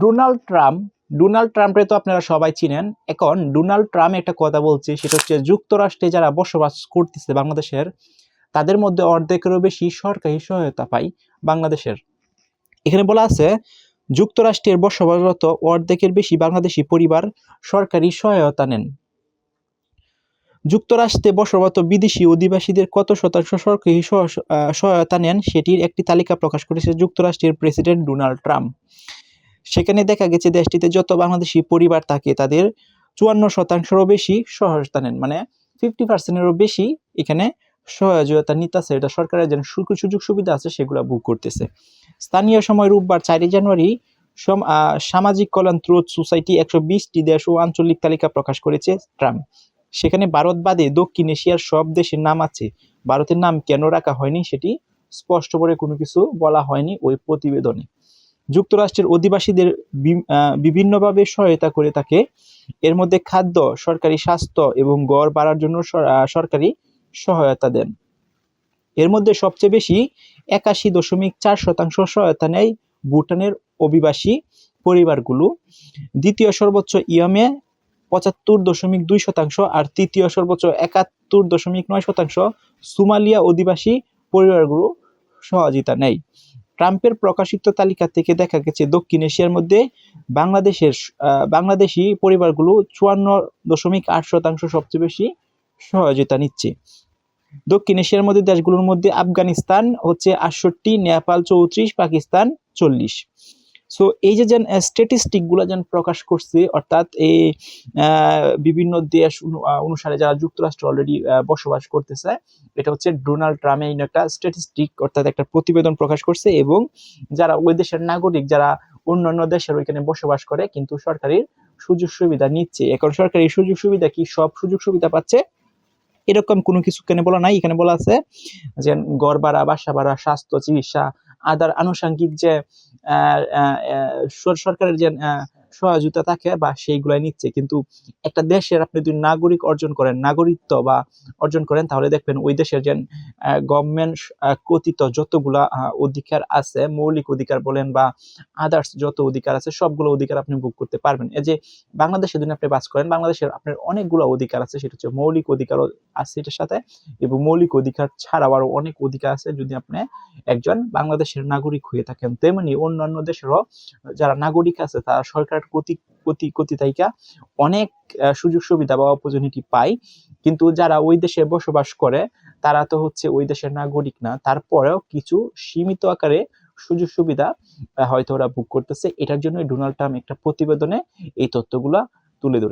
Donald ট্রাম্পে তো আপনারা সবাই চিনেন। এখন ডোনাল্ড ট্রাম্প একটা কথা বলছে, সেটা হচ্ছে যুক্তরাষ্ট্রে যারা বসবাস করতেছে বাংলাদেশের, তাদের মধ্যে অর্ধেকেরও বেশি সরকারি সহায়তা পায় বাংলাদেশের। এখানে বলা আছে যুক্তরাষ্ট্রের বসবাসরত অর্ধেকের বেশি বাংলাদেশি পরিবার সরকারি সহায়তা নেন। যুক্তরাষ্ট্রে বসবাসরত বিদেশি অধিবাসীদের কত শতাংশ সরকারি সহায়তা নেন সেটির একটি তালিকা প্রকাশ করেছে যুক্তরাষ্ট্রের প্রেসিডেন্ট ডোনাল্ড ট্রাম্প। সেখানে দেখা গেছে দেশটিতে যত বাংলাদেশি পরিবার থাকে তাদের 54%-এরও বেশি সহায়তা নেন, মানে 50%-এরও বেশি এখানে সহায়তা নিতেছে। এটা সরকারের যে সুযোগ সুবিধা আছে সেগুলো বুক করতেছে। স্থানীয় সময় রোববার 4 জানুয়ারি সামাজিক কল্যাণ ট্রুথ সোসাইটি 120টি দেশ ও আঞ্চলিক তালিকা প্রকাশ করেছে ট্রাম্প। সেখানে ভারত বাদে দক্ষিণ এশিয়ার সব দেশের নাম আছে। ভারতের নাম কেন রাখা হয়নি সেটি স্পষ্ট করে কোনো কিছু বলা হয়নি ওই প্রতিবেদনে। যুক্তরাষ্ট্রের অধিবাসীদের বিভিন্নভাবে সহায়তা করে থাকে। এর মধ্যে খাদ্য, সরকারি স্বাস্থ্য এবং ঘর ভাড়ার জন্য সরকারি সহায়তা দেন। এর মধ্যে সবচেয়ে বেশি 81.4% সহায়তা নেয় ভুটানের অভিবাসী পরিবারগুলো। দ্বিতীয় সর্বোচ্চ ইয়েমে 75.2%, আর তৃতীয় সর্বোচ্চ 71.9% সোমালিয়া অধিবাসী পরিবারগুলো সহযোগিতা নেয়। ট্রাম্পের প্রকাশিত তালিকা থেকে দেখা গেছে দক্ষিণ এশিয়ার মধ্যে বাংলাদেশি পরিবারগুলো 54.8% সবচেয়ে বেশি সহযোগিতা নিচ্ছে। দক্ষিণ এশিয়ার মধ্যে দেশগুলোর মধ্যে আফগানিস্তান হচ্ছে 68, নেপাল 34, পাকিস্তান 40। সো এই যে স্ট্যাটিস্টিকগুলো প্রকাশ করছে, অর্থাৎ এই বিভিন্ন দেশ অনুসারে যারা যুক্তরাষ্ট্রে অলরেডি বসবাস করতেছে, এটা হচ্ছে ডোনাল্ড ট্রাম্প এই একটা স্ট্যাটিস্টিক অর্থাৎ একটা প্রতিবেদন প্রকাশ করছে। এবং যারা ওই দেশের নাগরিক, যারা অন্যান্য দেশের ওইখানে বসবাস করে কিন্তু সরকারি সুযোগ সুবিধা নিচ্ছে। এখন সরকারি সুযোগ সুবিধা কি সব সুযোগ সুবিধা পাচ্ছে এরকম কোনো কিছু এখানে বলা নাই। এখানে বলা আছে যে ঘর ভাড়া, বাসা ভাড়া, স্বাস্থ্য, চিকিৎসা, আদার আনুষঙ্গিক যে সরকারের যে সহযোগিতা থাকে বা সেইগুলাই নিচ্ছে। কিন্তু একটা দেশের আপনি যদি নাগরিকত্ব বা অর্জন করেন, তাহলে দেখবেন ওই দেশের যে গভর্নমেন্ট কথিত যতগুলা অধিকার আছে, মৌলিক অধিকার বলেন বা আদার্স যত অধিকার আছে, সবগুলো অধিকার আপনি ভোগ করতে পারবেন। এই যে বাংলাদেশে যদি আপনি বাস করেন, বাংলাদেশের আপনার অনেকগুলো অধিকার আছে, সেটা হচ্ছে মৌলিক অধিকারও আছে এটার সাথে, এবং মৌলিক অধিকার ছাড়াও আরো অনেক অধিকার আছে যদি আপনি একজন বাংলাদেশের নাগরিক হয়ে থাকেন। তেমনি অন্যান্য দেশেরও যারা নাগরিক আছে তারা সরকার কর্তৃক অনেক সুযোগ সুবিধা বা অপরচুনিটি পায়। কিন্তু যারা ওই দেশে বসবাস করে তারা তো হচ্ছে ওই দেশের নাগরিক না, তারপরেও কিছু সীমিত আকারে সুযোগ সুবিধা হয়তো ওরা ভোগ করতেছে। এটার জন্য ডোনাল্ড ট্রাম্প একটা প্রতিবেদনে এই তথ্যগুলা তুলে ধরেছে।